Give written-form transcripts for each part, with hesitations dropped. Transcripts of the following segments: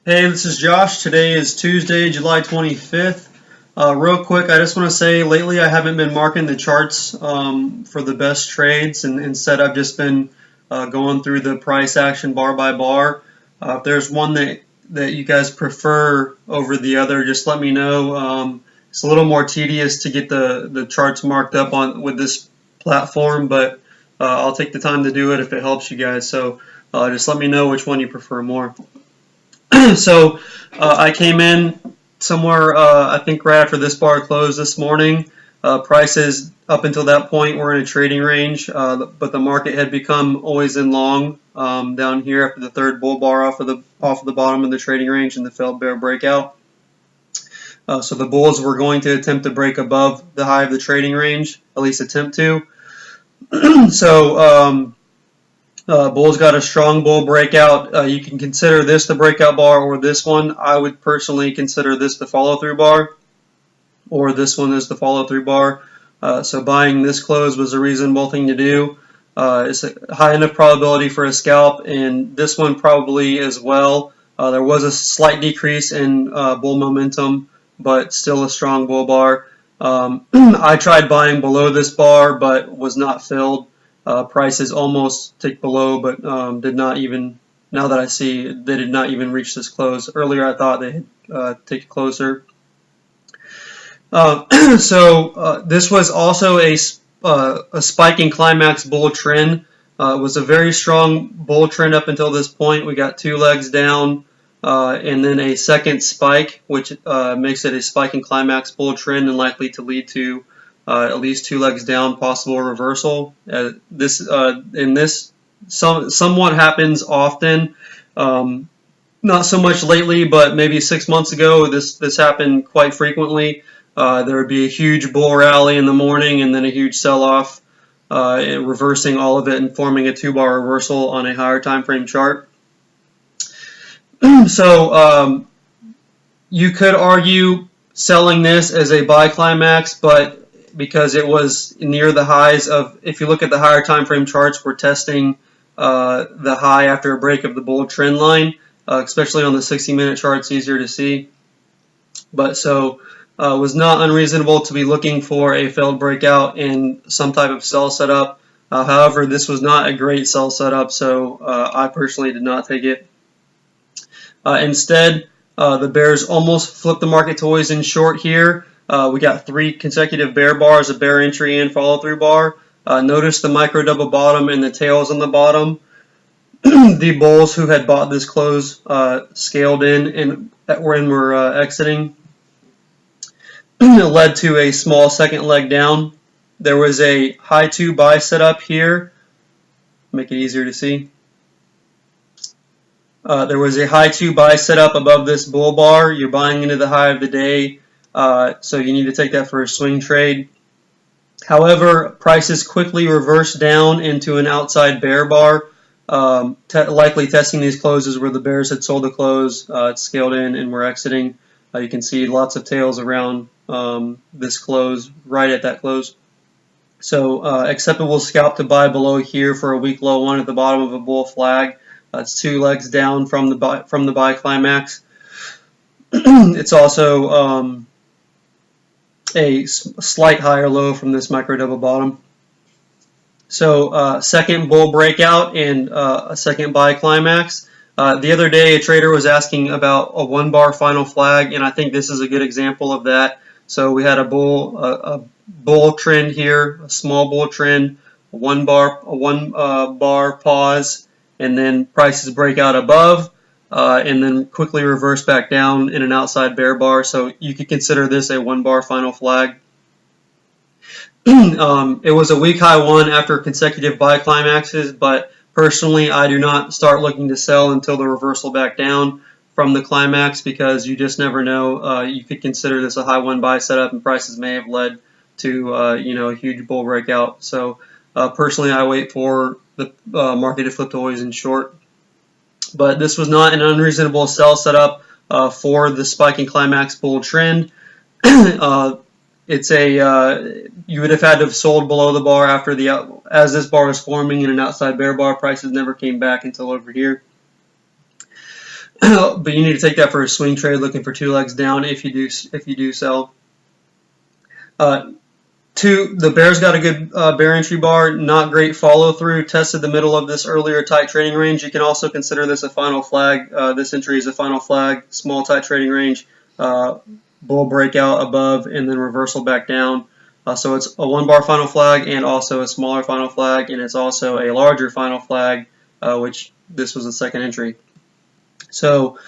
Hey, this is Josh. Today is Tuesday, July 25th. Real quick, I just want to say lately I haven't been marking the charts for the best trades, and instead I've just been going through the price action bar by bar. If there's one that you guys prefer over the other, just let me know. It's a little more tedious to get the charts marked up on with this platform, but I'll take the time to do it if it helps you guys. So just let me know which one you prefer more. So I came in somewhere, I think right after this bar closed this morning. Prices up until that point were in a trading range, but the market had become always in long down here after the third bull bar off of the bottom of the trading range and the failed bear breakout. So the bulls were going to attempt to break above the high of the trading range, at least attempt to. So bulls got a strong bull breakout. You can consider this the breakout bar or this one. I would personally consider this the follow-through bar, or this one is the follow-through bar. So buying this close was a reasonable thing to do. It's a high enough probability for a scalp, and this one probably as well. There was a slight decrease in bull momentum, but still a strong bull bar. I tried buying below this bar, but was not filled. Prices almost ticked below, but did not even, now that I see, they did not even reach this close. Earlier I thought they had ticked closer. This was also a spiking climax bull trend. It was a very strong bull trend up until this point. We got two legs down and then a second spike, which makes it a spiking climax bull trend and likely to lead to at least two legs down, possible reversal. This somewhat happens often. Not so much lately, but maybe 6 months ago, this happened quite frequently. There would be a huge bull rally in the morning and then a huge sell-off, reversing all of it and forming a two-bar reversal on a higher time frame chart. So you could argue selling this as a buy climax, but because it was near the highs of, if you look at the higher time frame charts, we're testing the high after a break of the bull trend line, especially on the 60-minute chart, it's easier to see. But so it was not unreasonable to be looking for a failed breakout and some type of sell setup. However, this was not a great sell setup, so I personally did not take it. Instead, the bears almost flipped the market to always in short here. We got three consecutive bear bars, a bear entry and follow-through bar. Notice the micro double bottom and the tails on the bottom. The bulls who had bought this close scaled in and were exiting. It led to a small second leg down. There was a high 2 buy setup here. Make it easier to see. There was a high 2 buy setup above this bull bar. You're buying into the high of the day. So you need to take that for a swing trade. However, prices quickly reversed down into an outside bear bar, likely testing these closes where the bears had sold the close, scaled in, and were exiting. You can see lots of tails around this close, right at that close. So acceptable scalp to buy below here for a weak low one at the bottom of a bull flag. It's two legs down from the buy climax. It's also a slight higher low from this micro double bottom. So second bull breakout and a second buy climax. The other day a trader was asking about a 1 bar final flag, and I think this is a good example of that. So we had a bull trend here, a small bull trend, a 1 bar pause, and then prices break out above. And then quickly reverse back down in an outside bear bar. So you could consider this a 1 bar final flag. It was a weak high one after consecutive buy climaxes, but personally I do not start looking to sell until the reversal back down from the climax, because you just never know. You could consider this a high 1 buy setup and prices may have led to a huge bull breakout. So personally I wait for the market to flip to always in short. But this was not an unreasonable sell setup for the spiking climax bull trend. It's you would have had to have sold below the bar after as this bar was forming in an outside bear bar. Prices never came back until over here. but you need to take that for a swing trade, looking for 2 legs down if you do sell. The bears got a good bear entry bar, not great follow through, tested the middle of this earlier tight trading range. You can also consider this a final flag. This entry is a final flag, small tight trading range, bull breakout above, and then reversal back down. So it's a 1 bar final flag and also a smaller final flag, and it's also a larger final flag, which this was the second entry. So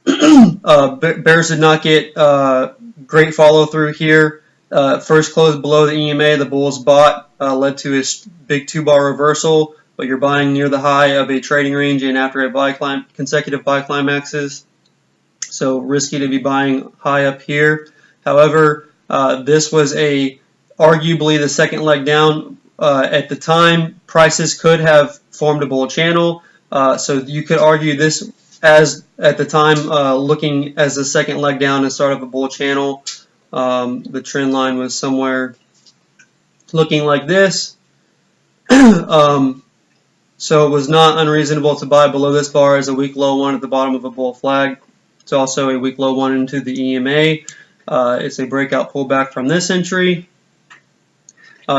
bears did not get great follow through here. First close below the EMA, the bulls bought, led to a big 2 bar reversal, but you're buying near the high of a trading range and after a consecutive buy climaxes. So risky to be buying high up here. However, this was arguably the second leg down. At the time, prices could have formed a bull channel. So you could argue this as, at the time, looking as the second leg down and start of a bull channel. The trend line was somewhere looking like this. So it was not unreasonable to buy below this bar as a weak low one at the bottom of a bull flag. It's also a weak low one into the EMA. It's a breakout pullback from this entry.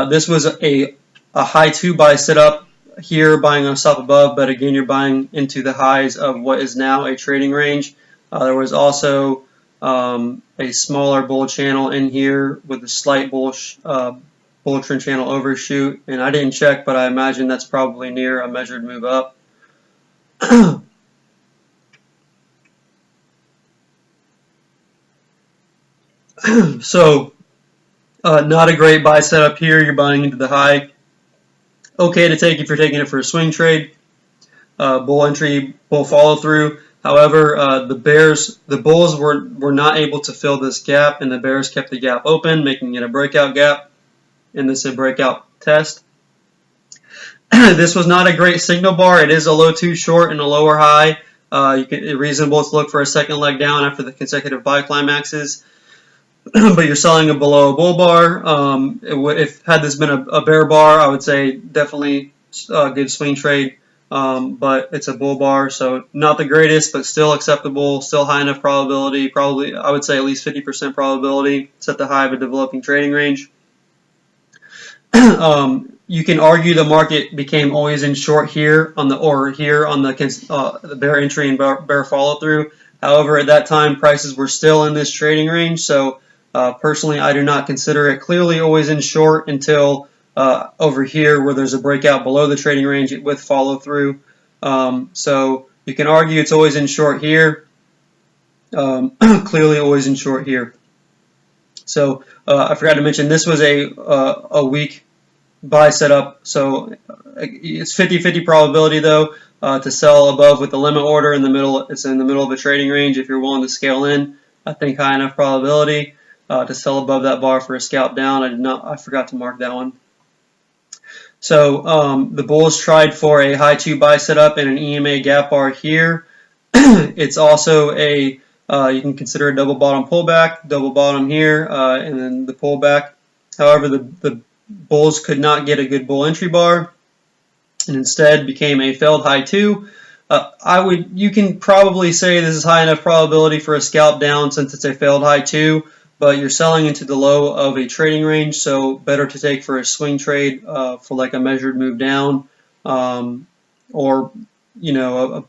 This was a high 2 buy setup here, buying on stop above, but again, you're buying into the highs of what is now a trading range. There was also a smaller bull channel in here with a slight bull trend channel overshoot, and I didn't check, but I imagine that's probably near a measured move up. So not a great buy setup here. You're buying into the high. Okay to take if you're taking it for a swing trade. Bull entry, bull follow through. However, the bulls were not able to fill this gap, and the bears kept the gap open, making it a breakout gap, and this is a breakout test. This was not a great signal bar. It is a low 2 short and a lower high. It's reasonable to look for a second leg down after the consecutive buy climaxes, but you're selling it below a bull bar. If had this been a bear bar, I would say definitely a good swing trade. But it's a bull bar, so not the greatest, but still acceptable, still high enough probability, probably I would say at least 50% probability. It's at the high of a developing trading range. You can argue the market became always in short here on the bear entry and bear follow through. However, at that time, prices were still in this trading range, so personally, I do not consider it clearly always in short until over here where there's a breakout below the trading range with follow through. So you can argue it's always in short here, clearly always in short here. So I forgot to mention this was a weak buy setup, so it's 50-50 probability though to sell above with the limit order in the middle. It's in the middle of a trading range. If you're willing to scale in, I think high enough probability to sell above that bar for a scalp down. I forgot to mark that one. So the bulls tried for a high 2 buy setup and an EMA gap bar here. It's also you can consider a double bottom pullback, double bottom here, and then the pullback. However, the bulls could not get a good bull entry bar, and instead became a failed high 2. You can probably say this is high enough probability for a scalp down since it's a failed high 2. But you're selling into the low of a trading range, so better to take for a swing trade for like a measured move down, or the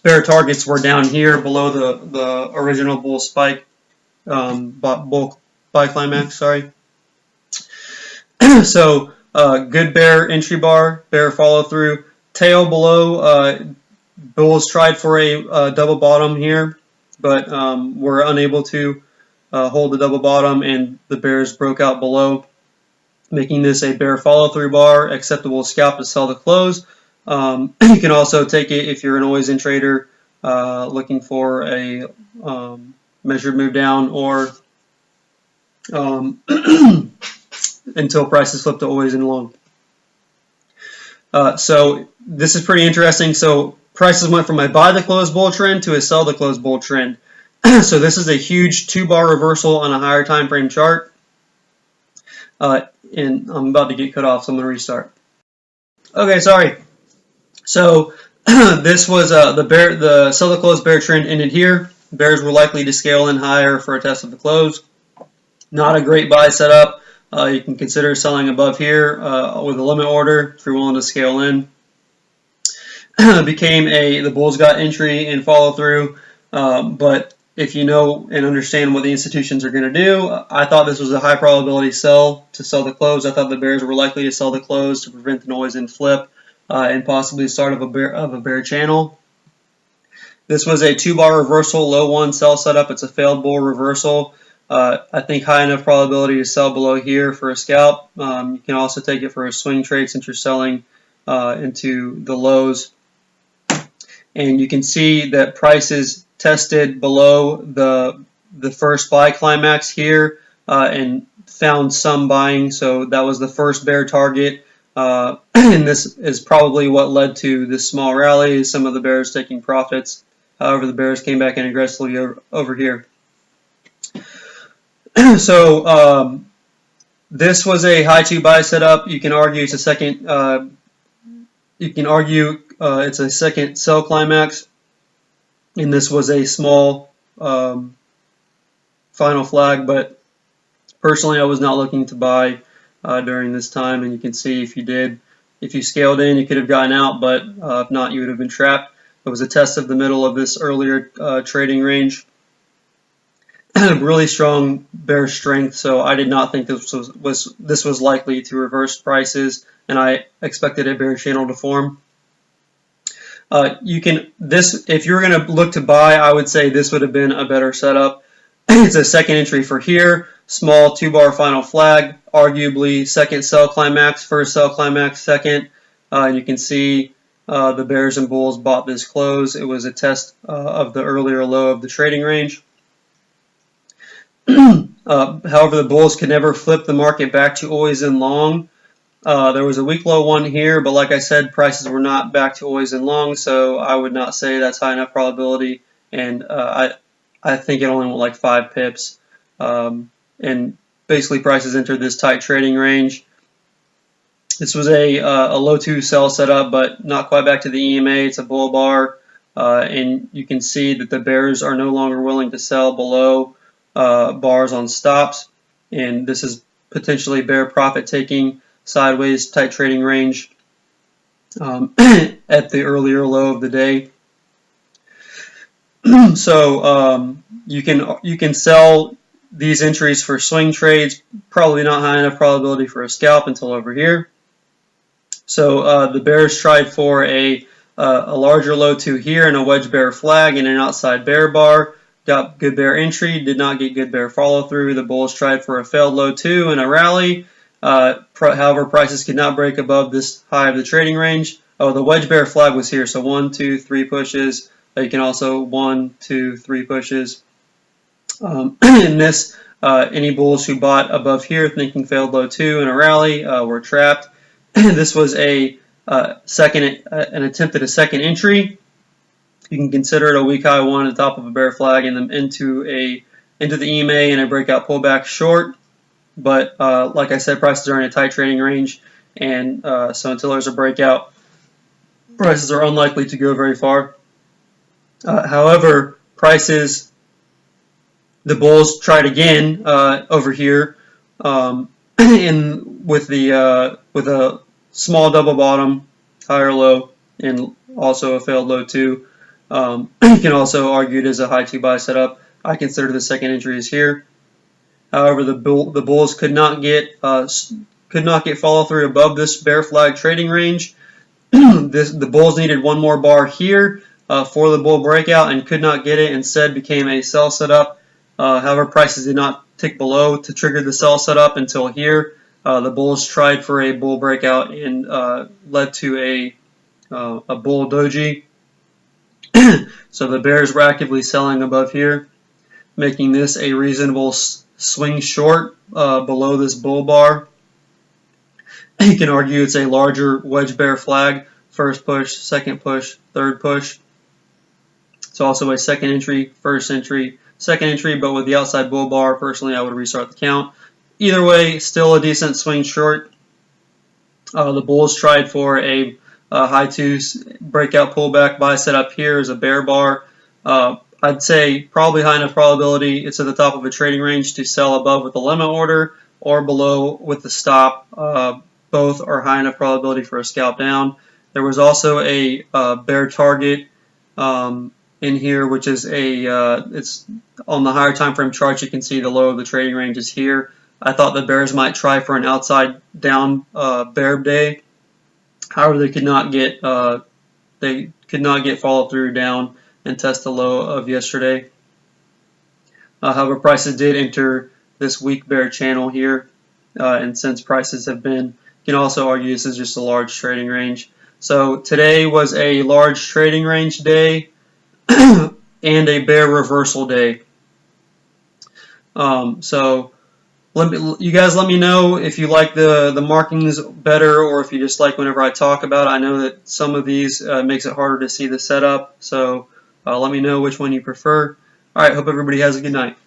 bear targets were down here below the original bull spike, bull buy climax. Sorry. So good bear entry bar, bear follow through, tail below. Bulls tried for a double bottom here, but were unable to hold the double bottom, and the bears broke out below, making this a bear follow-through bar, acceptable scalp to sell the close. You can also take it if you're an always-in trader looking for a measured move down, or until prices flip to always-in long. So this is pretty interesting. So prices went from a buy the close bull trend to a sell the close bull trend. So this is a huge 2 bar reversal on a higher time frame chart. And I'm about to get cut off, so I'm going to restart. Okay, sorry. So This was the sell the close bear trend ended here. Bears were likely to scale in higher for a test of the close. Not a great buy setup. You can consider selling above here with a limit order if you're willing to scale in. The bulls got entry and follow through, but if you know and understand what the institutions are going to do, I thought this was a high probability sell to sell the close. I thought the bears were likely to sell the close to prevent the noise and flip and possibly the start of a bear channel. This was a 2-bar reversal, low one sell setup. It's a failed bull reversal. I think high enough probability to sell below here for a scalp. You can also take it for a swing trade since you're selling into the lows. And you can see that prices tested below the first buy climax here and found some buying. So that was the first bear target. And this is probably what led to this small rally, some of the bears taking profits. However, the bears came back in aggressively over here. So this was a high 2 buy setup. You can argue it's a second. It's a second sell climax, and this was a small final flag. But personally, I was not looking to buy during this time, and you can see if you scaled in, you could have gotten out, but if not, you would have been trapped. It was a test of the middle of this earlier trading range. Really strong bear strength, so I did not think this was likely to reverse prices, and I expected a bear channel to form. If you're going to look to buy, I would say this would have been a better setup. It's a second entry for here, small 2-bar final flag, arguably second sell climax, first sell climax, second. You can see the bears and bulls bought this close. It was a test of the earlier low of the trading range. However, the bulls could never flip the market back to always in long. There was a weak low one here, but like I said, prices were not back to always in long, so I would not say that's high enough probability. And I think it only went like 5 pips. And basically, prices entered this tight trading range. This was a low 2 sell setup, but not quite back to the EMA. It's a bull bar, and you can see that the bears are no longer willing to sell below bars on stops, and this is potentially bear profit taking sideways tight trading range at the earlier low of the day. So you can sell these entries for swing trades, probably not high enough probability for a scalp until over here. So the bears tried for a larger low 2 here and a wedge bear flag and an outside bear bar. Got good bear entry, did not get good bear follow through. The bulls tried for a failed low 2 and a rally. However, prices could not break above this high of the trading range. Oh, the wedge bear flag was here, so 1, 2, 3 pushes. You can also 1, 2, 3 pushes. In this, any bulls who bought above here thinking failed low 2 and a rally were trapped. This was an attempt at a second entry. You can consider it a weak high 1 at the top of a bear flag and then into the EMA and a breakout pullback short. But like I said, prices are in a tight trading range, and so until there's a breakout, prices are unlikely to go very far. However, the bulls tried again over here, with a small double bottom, higher low, and also a failed low 2. You can also argue it as a high 2 buy setup. I consider the second entry is here. However, the bulls could not get follow through above this bear flag trading range. The bulls needed one more bar here for the bull breakout and could not get it. Instead, became a sell setup. However, prices did not tick below to trigger the sell setup until here. The bulls tried for a bull breakout and led to a bull doji. So the bears were actively selling above here, making this a reasonable swing short below this bull bar. You can argue it's a larger wedge bear flag. First push, second push, third push. It's also a second entry, first entry, second entry, but with the outside bull bar, personally I would restart the count. Either way, still a decent swing short. The bulls tried for a high twos, breakout pullback, buy setup here is a bear bar. I'd say probably high enough probability it's at the top of a trading range to sell above with a limit order or below with the stop. Both are high enough probability for a scalp down. There was also a bear target in here, which is it's on the higher time frame chart. You can see the low of the trading range is here. I thought the bears might try for an outside down bear day. However, they could not get follow through down and test the low of yesterday. However, prices did enter this weak bear channel here, and since prices have been, you can also argue this is just a large trading range. So today was a large trading range day and a bear reversal day. So you guys let me know if you like the markings better or if you just like whenever I talk about it. I know that some of these makes it harder to see the setup, so let me know which one you prefer. All right, hope everybody has a good night.